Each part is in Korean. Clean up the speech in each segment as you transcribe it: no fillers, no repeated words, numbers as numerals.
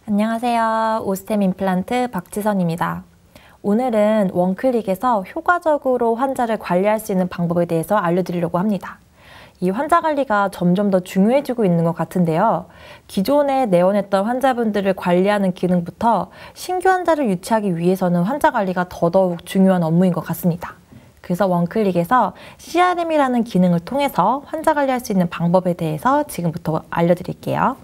안녕하세요. 오스템 임플란트 박지선입니다. 오늘은 원클릭에서 효과적으로 환자를 관리할 수 있는 방법에 대해서 알려드리려고 합니다. 이 환자 관리가 점점 더 중요해지고 있는 것 같은데요. 기존에 내원했던 환자분들을 관리하는 기능부터 신규 환자를 유치하기 위해서는 환자 관리가 더더욱 중요한 업무인 것 같습니다. 그래서 원클릭에서 CRM이라는 기능을 통해서 환자 관리할 수 있는 방법에 대해서 지금부터 알려드릴게요.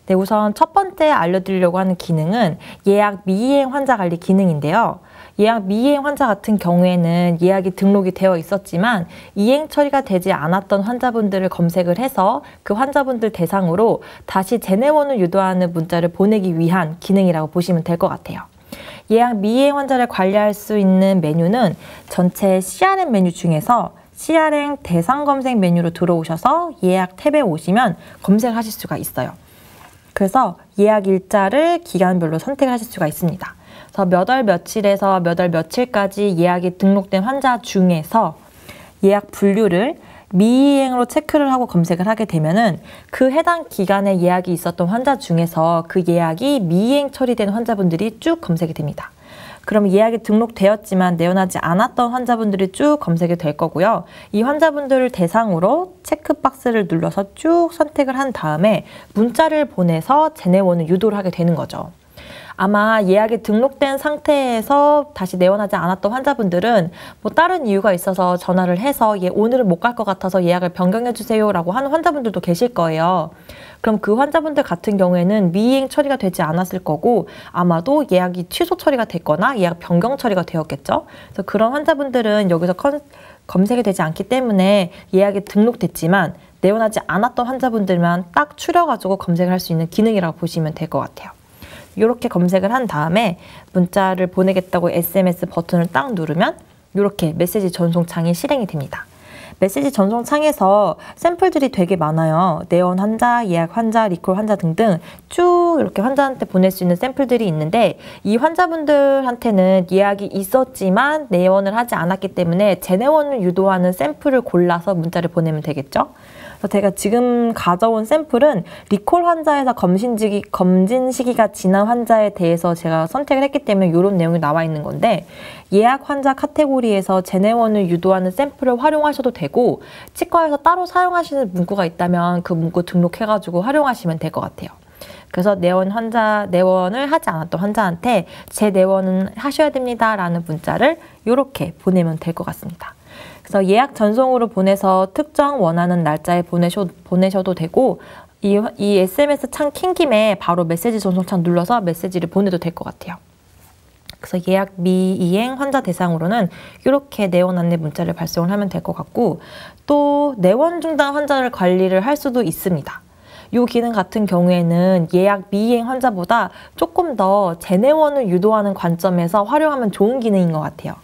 네, 우선 첫 번째 알려드리려고 하는 기능은 예약 미이행 환자 관리 기능인데요. 예약 미이행 환자 같은 경우에는 예약이 등록이 되어 있었지만 이행 처리가 되지 않았던 환자분들을 검색을 해서 그 환자분들 대상으로 다시 재내원을 유도하는 문자를 보내기 위한 기능이라고 보시면 될 것 같아요. 예약 미이행 환자를 관리할 수 있는 메뉴는 전체 CRM 메뉴 중에서 CRM 대상 검색 메뉴로 들어오셔서 예약 탭에 오시면 검색하실 수가 있어요. 그래서 예약 일자를 기간별로 선택을 하실 수가 있습니다. 그래서 몇 월 며칠에서 몇 월 며칠까지 예약이 등록된 환자 중에서 예약 분류를 미이행으로 체크를 하고 검색을 하게 되면은 그 해당 기간에 예약이 있었던 환자 중에서 그 예약이 미이행 처리된 환자분들이 쭉 검색이 됩니다. 그럼 예약이 등록되었지만 내원하지 않았던 환자분들이 쭉 검색이 될 거고요. 이 환자분들을 대상으로 체크박스를 눌러서 쭉 선택을 한 다음에 문자를 보내서 재내원을 유도를 하게 되는 거죠. 아마 예약이 등록된 상태에서 다시 내원하지 않았던 환자분들은 뭐 다른 이유가 있어서 전화를 해서 오늘은 못 갈 것 같아서 예약을 변경해 주세요 라고 하는 환자분들도 계실 거예요. 그럼 그 환자분들 같은 경우에는 미이행 처리가 되지 않았을 거고 아마도 예약이 취소 처리가 됐거나 예약 변경 처리가 되었겠죠. 그래서 그런 환자분들은 여기서 검색이 되지 않기 때문에 예약이 등록됐지만 내원하지 않았던 환자분들만 딱 추려가지고 검색을 할 수 있는 기능이라고 보시면 될 것 같아요. 이렇게 검색을 한 다음에 문자를 보내겠다고 SMS 버튼을 딱 누르면 이렇게 메시지 전송창이 실행이 됩니다. 메시지 전송창에서 샘플들이 되게 많아요. 내원 환자, 예약 환자, 리콜 환자 등등 쭉 이렇게 환자한테 보낼 수 있는 샘플들이 있는데 이 환자분들한테는 예약이 있었지만 내원을 하지 않았기 때문에 재내원을 유도하는 샘플을 골라서 문자를 보내면 되겠죠. 제가 지금 가져온 샘플은 리콜 환자에서 검진 시기가 지난 환자에 대해서 제가 선택을 했기 때문에 이런 내용이 나와 있는 건데 예약 환자 카테고리에서 재내원을 유도하는 샘플을 활용하셔도 되고 치과에서 따로 사용하시는 문구가 있다면 그 문구 등록해가지고 활용하시면 될 것 같아요. 그래서 내원을 하지 않았던 환자한테 재내원은 하셔야 됩니다 라는 문자를 이렇게 보내면 될 것 같습니다. 그래서 예약 전송으로 보내서 특정 원하는 날짜에 보내셔도 되고 이 SMS 창 킨 김에 바로 메시지 전송창 눌러서 메시지를 보내도 될 것 같아요. 그래서 예약 미이행 환자 대상으로는 이렇게 내원 안내 문자를 발송을 하면 될 것 같고 또 내원 중단 환자를 관리를 할 수도 있습니다. 이 기능 같은 경우에는 예약 미이행 환자보다 조금 더 재내원을 유도하는 관점에서 활용하면 좋은 기능인 것 같아요.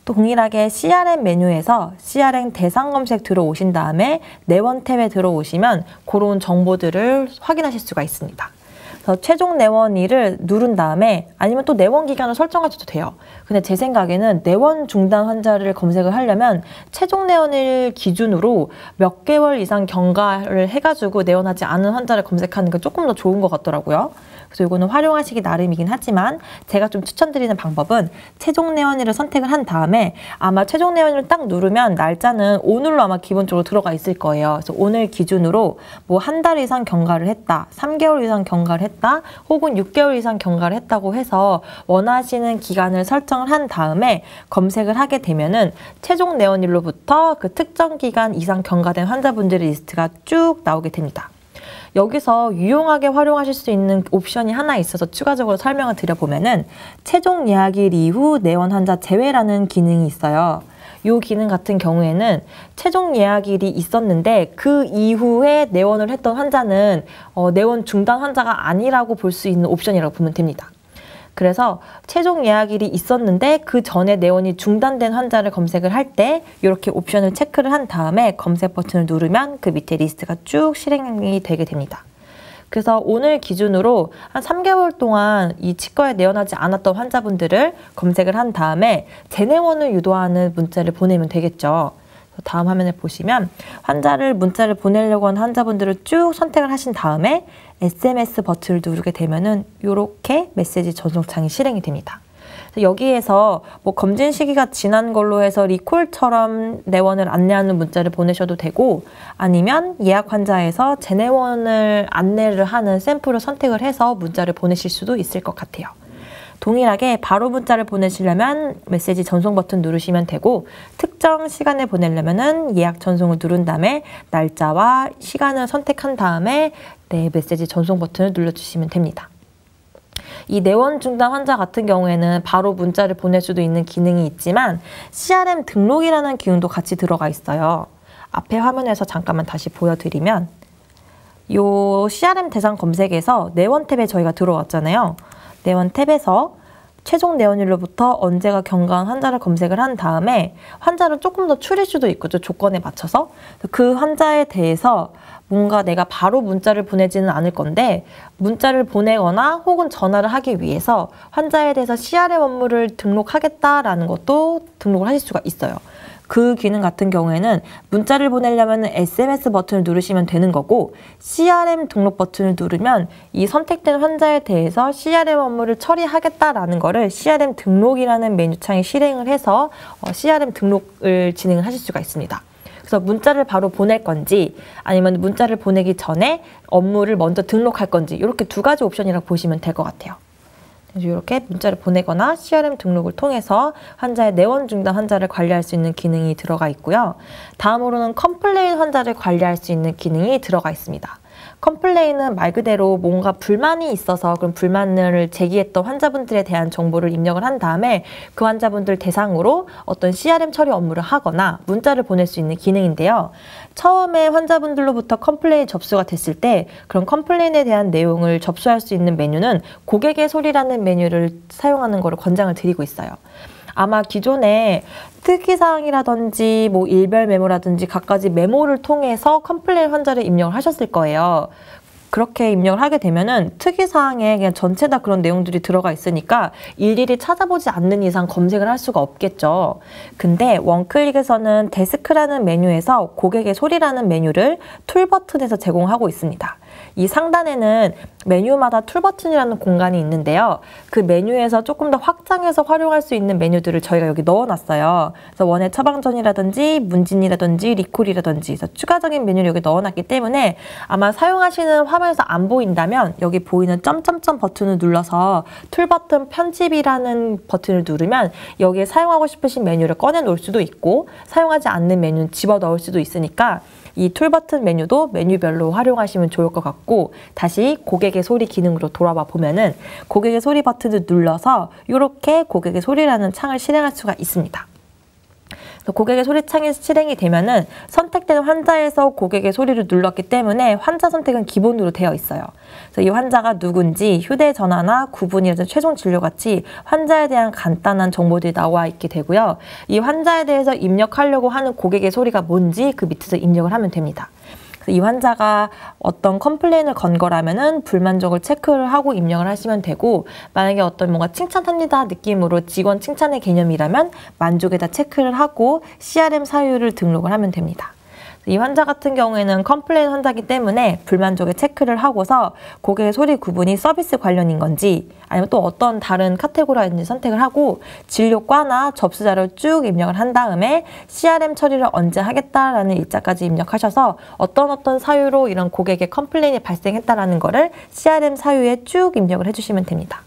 또 동일하게 CRM 메뉴에서 CRM 대상 검색 들어오신 다음에 내원 탭에 들어오시면 그런 정보들을 확인하실 수가 있습니다. 그래서 최종 내원일을 누른 다음에 아니면 또 내원 기간을 설정하셔도 돼요. 근데 제 생각에는 내원 중단 환자를 검색을 하려면 최종 내원일 기준으로 몇 개월 이상 경과를 해가지고 내원하지 않은 환자를 검색하는 게 조금 더 좋은 것 같더라고요. 그래서 이거는 활용하시기 나름이긴 하지만 제가 좀 추천드리는 방법은 최종 내원일을 선택을 한 다음에 아마 최종 내원일을 딱 누르면 날짜는 오늘로 아마 기본적으로 들어가 있을 거예요. 그래서 오늘 기준으로 뭐 한 달 이상 경과를 했다, 3개월 이상 경과를 했다, 혹은 6개월 이상 경과를 했다고 해서 원하시는 기간을 설정을 한 다음에 검색을 하게 되면은 최종 내원일로부터 그 특정 기간 이상 경과된 환자분들의 리스트가 쭉 나오게 됩니다. 여기서 유용하게 활용하실 수 있는 옵션이 하나 있어서 추가적으로 설명을 드려보면은 최종 예약일 이후 내원 환자 제외라는 기능이 있어요. 이 기능 같은 경우에는 최종 예약일이 있었는데 그 이후에 내원을 했던 환자는 내원 중단 환자가 아니라고 볼 수 있는 옵션이라고 보면 됩니다. 그래서 최종 예약일이 있었는데 그 전에 내원이 중단된 환자를 검색을 할 때 이렇게 옵션을 체크를 한 다음에 검색 버튼을 누르면 그 밑에 리스트가 쭉 실행이 되게 됩니다. 그래서 오늘 기준으로 한 3개월 동안 이 치과에 내원하지 않았던 환자분들을 검색을 한 다음에 재내원을 유도하는 문자를 보내면 되겠죠. 다음 화면을 보시면 문자를 보내려고 하는 환자분들을 쭉 선택을 하신 다음에 SMS 버튼을 누르게 되면은 이렇게 메시지 전송창이 실행이 됩니다. 여기에서 뭐 검진 시기가 지난 걸로 해서 리콜처럼 내원을 안내하는 문자를 보내셔도 되고, 아니면 예약 환자에서 재내원을 안내를 하는 샘플을 선택을 해서 문자를 보내실 수도 있을 것 같아요. 동일하게 바로 문자를 보내시려면 메시지 전송 버튼 누르시면 되고, 특정 시간에 보내려면은 예약 전송을 누른 다음에 날짜와 시간을 선택한 다음에 메시지 전송 버튼을 눌러주시면 됩니다. 이 내원 중단 환자 같은 경우에는 바로 문자를 보낼 수도 있는 기능이 있지만 CRM 등록이라는 기능도 같이 들어가 있어요. 앞에 화면에서 잠깐만 다시 보여드리면, 요 CRM 대상 검색에서 내원 탭에 저희가 들어왔잖아요. 내원 탭에서 최종 내원일로부터 언제가 경과한 환자를 검색을 한 다음에 환자를 조금 더 추릴 수도 있거든요. 조건에 맞춰서. 그 환자에 대해서 뭔가 내가 바로 문자를 보내지는 않을 건데, 문자를 보내거나 혹은 전화를 하기 위해서 환자에 대해서 CRM 업무를 등록하겠다라는 것도 등록을 하실 수가 있어요. 그 기능 같은 경우에는 문자를 보내려면 SMS 버튼을 누르시면 되는 거고, CRM 등록 버튼을 누르면 이 선택된 환자에 대해서 CRM 업무를 처리하겠다라는 거를 CRM 등록이라는 메뉴창에 실행을 해서 CRM 등록을 진행을 하실 수가 있습니다. 그래서 문자를 바로 보낼 건지 아니면 문자를 보내기 전에 업무를 먼저 등록할 건지, 이렇게 두 가지 옵션이라고 보시면 될 것 같아요. 이렇게 문자를 보내거나 CRM 등록을 통해서 환자의 내원 중단 환자를 관리할 수 있는 기능이 들어가 있고요. 다음으로는 컴플레인 환자를 관리할 수 있는 기능이 들어가 있습니다. 컴플레인은 말 그대로 뭔가 불만이 있어서 그런 불만을 제기했던 환자분들에 대한 정보를 입력을 한 다음에 그 환자분들 대상으로 어떤 CRM 처리 업무를 하거나 문자를 보낼 수 있는 기능인데요. 처음에 환자분들로부터 컴플레인이 접수가 됐을 때 그런 컴플레인에 대한 내용을 접수할 수 있는 메뉴는 고객의 소리라는 메뉴를 사용하는 것을 권장을 드리고 있어요. 아마 기존에 특이사항이라든지 뭐 일별 메모라든지 갖가지 메모를 통해서 컴플레인 환자를 입력을 하셨을 거예요. 그렇게 입력을 하게 되면은 특이사항에 그냥 전체 다 그런 내용들이 들어가 있으니까 일일이 찾아보지 않는 이상 검색을 할 수가 없겠죠. 근데 원클릭에서는 데스크라는 메뉴에서 고객의 소리라는 메뉴를 툴 버튼에서 제공하고 있습니다. 이 상단에는 메뉴마다 툴 버튼이라는 공간이 있는데요. 그 메뉴에서 조금 더 확장해서 활용할 수 있는 메뉴들을 저희가 여기 넣어놨어요. 그래서 원의 처방전이라든지 문진이라든지 리콜이라든지 그래서 추가적인 메뉴를 여기 넣어놨기 때문에 아마 사용하시는 화면에서 안 보인다면 여기 보이는 점점점 버튼을 눌러서 툴 버튼 편집이라는 버튼을 누르면 여기에 사용하고 싶으신 메뉴를 꺼내 놓을 수도 있고 사용하지 않는 메뉴는 집어 넣을 수도 있으니까 이 툴 버튼 메뉴도 메뉴별로 활용하시면 좋을 것 같고, 다시 고객의 소리 기능으로 돌아와 보면은 고객의 소리 버튼을 눌러서 이렇게 고객의 소리라는 창을 실행할 수가 있습니다. 고객의 소리창이 실행이 되면은 선택된 환자에서 고객의 소리를 눌렀기 때문에 환자 선택은 기본으로 되어 있어요. 그래서 이 환자가 누군지 휴대전화나 구분이라든지 최종 진료같이 환자에 대한 간단한 정보들이 나와 있게 되고요. 이 환자에 대해서 입력하려고 하는 고객의 소리가 뭔지 그 밑에서 입력을 하면 됩니다. 이 환자가 어떤 컴플레인을 건 거라면은 불만족을 체크를 하고 입력을 하시면 되고, 만약에 어떤 뭔가 칭찬합니다 느낌으로 직원 칭찬의 개념이라면 만족에다 체크를 하고 CRM 사유를 등록을 하면 됩니다. 이 환자 같은 경우에는 컴플레인 환자이기 때문에 불만족에 체크를 하고서 고객의 소리 구분이 서비스 관련인 건지 아니면 또 어떤 다른 카테고리인지 선택을 하고 진료과나 접수자를 쭉 입력을 한 다음에 CRM 처리를 언제 하겠다라는 일자까지 입력하셔서 어떤 사유로 이런 고객의 컴플레인이 발생했다라는 거를 CRM 사유에 쭉 입력을 해주시면 됩니다.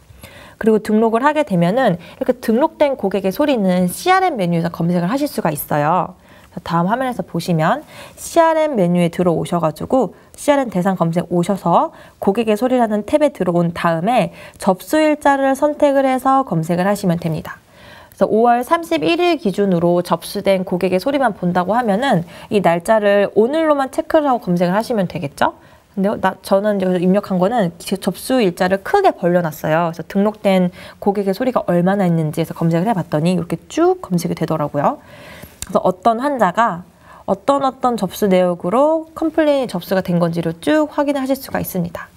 그리고 등록을 하게 되면은 이렇게 등록된 고객의 소리는 CRM 메뉴에서 검색을 하실 수가 있어요. 다음 화면에서 보시면 CRM 메뉴에 들어오셔가지고 CRM 대상 검색 오셔서 고객의 소리라는 탭에 들어온 다음에 접수일자를 선택을 해서 검색을 하시면 됩니다. 그래서 5월 31일 기준으로 접수된 고객의 소리만 본다고 하면은 이 날짜를 오늘로만 체크를 하고 검색을 하시면 되겠죠? 근데 저는 여기서 입력한 거는 접수 일자를 크게 벌려놨어요. 그래서 등록된 고객의 소리가 얼마나 있는지 해서 검색을 해봤더니 이렇게 쭉 검색이 되더라고요. 그래서 어떤 환자가 어떤 접수 내역으로 컴플레인이 접수가 된 건지를 쭉 확인을 하실 수가 있습니다.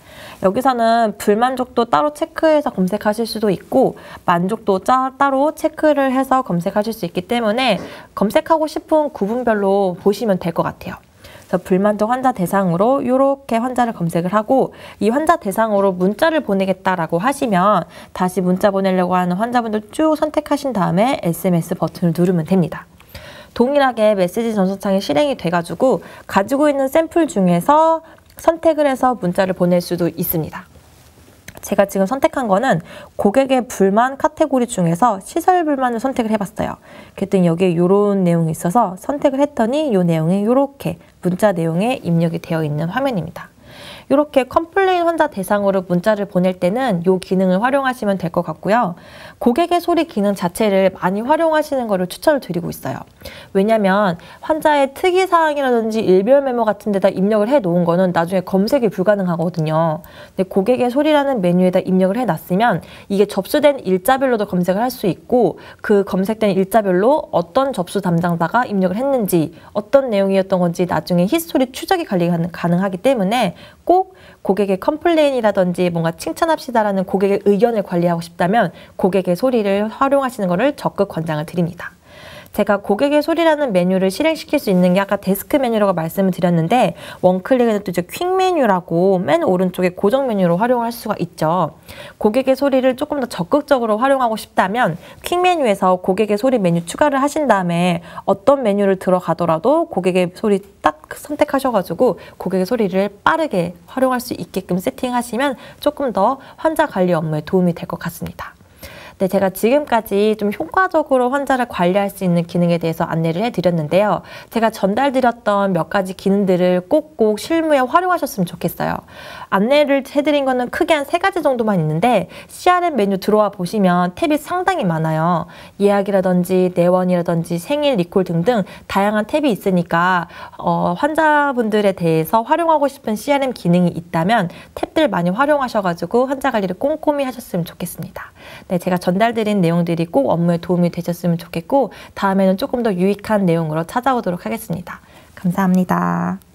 여기서는 불만족도 따로 체크해서 검색하실 수도 있고 만족도 따로 체크를 해서 검색하실 수 있기 때문에 검색하고 싶은 구분별로 보시면 될 것 같아요. 그래서 불만족 환자 대상으로 이렇게 환자를 검색을 하고 이 환자 대상으로 문자를 보내겠다라고 하시면 다시 문자 보내려고 하는 환자분들 쭉 선택하신 다음에 SMS 버튼을 누르면 됩니다. 동일하게 메시지 전송창이 실행이 돼가지고 가지고 있는 샘플 중에서 선택을 해서 문자를 보낼 수도 있습니다. 제가 지금 선택한 거는 고객의 불만 카테고리 중에서 시설 불만을 선택을 해봤어요. 그랬더니 여기에 이런 내용이 있어서 선택을 했더니 이 내용이 이렇게 문자 내용에 입력이 되어 있는 화면입니다. 이렇게 컴플레인 환자 대상으로 문자를 보낼 때는 이 기능을 활용하시면 될 것 같고요. 고객의 소리 기능 자체를 많이 활용하시는 것을 추천을 드리고 있어요. 왜냐하면 환자의 특이사항이라든지 일별 메모 같은 데다 입력을 해놓은 거는 나중에 검색이 불가능하거든요. 근데 고객의 소리라는 메뉴에다 입력을 해놨으면 이게 접수된 일자별로도 검색을 할 수 있고 그 검색된 일자별로 어떤 접수 담당자가 입력을 했는지 어떤 내용이었던 건지 나중에 히스토리 추적이 가능하기 때문에 꼭 고객의 컴플레인이라든지 뭔가 칭찬합시다라는 고객의 의견을 관리하고 싶다면 고객의 소리를 활용하시는 것을 적극 권장을 드립니다. 제가 고객의 소리라는 메뉴를 실행시킬 수 있는 게 아까 데스크 메뉴라고 말씀을 드렸는데 원클릭에는 또 이제 퀵 메뉴라고 맨 오른쪽에 고정 메뉴로 활용할 수가 있죠. 고객의 소리를 조금 더 적극적으로 활용하고 싶다면 퀵 메뉴에서 고객의 소리 메뉴 추가를 하신 다음에 어떤 메뉴를 들어가더라도 고객의 소리 딱 선택하셔가지고 고객의 소리를 빠르게 활용할 수 있게끔 세팅하시면 조금 더 환자 관리 업무에 도움이 될 것 같습니다. 네, 제가 지금까지 좀 효과적으로 환자를 관리할 수 있는 기능에 대해서 안내를 해드렸는데요. 제가 전달드렸던 몇 가지 기능들을 꼭꼭 실무에 활용하셨으면 좋겠어요. 안내를 해드린 거는 크게 한 3가지 정도만 있는데 CRM 메뉴 들어와 보시면 탭이 상당히 많아요. 예약이라든지 내원이라든지 생일 리콜 등등 다양한 탭이 있으니까 환자분들에 대해서 활용하고 싶은 CRM 기능이 있다면 탭들 많이 활용하셔가지고 환자 관리를 꼼꼼히 하셨으면 좋겠습니다. 네, 제가 전달드린 내용들이 꼭 업무에 도움이 되셨으면 좋겠고 다음에는 조금 더 유익한 내용으로 찾아오도록 하겠습니다. 감사합니다.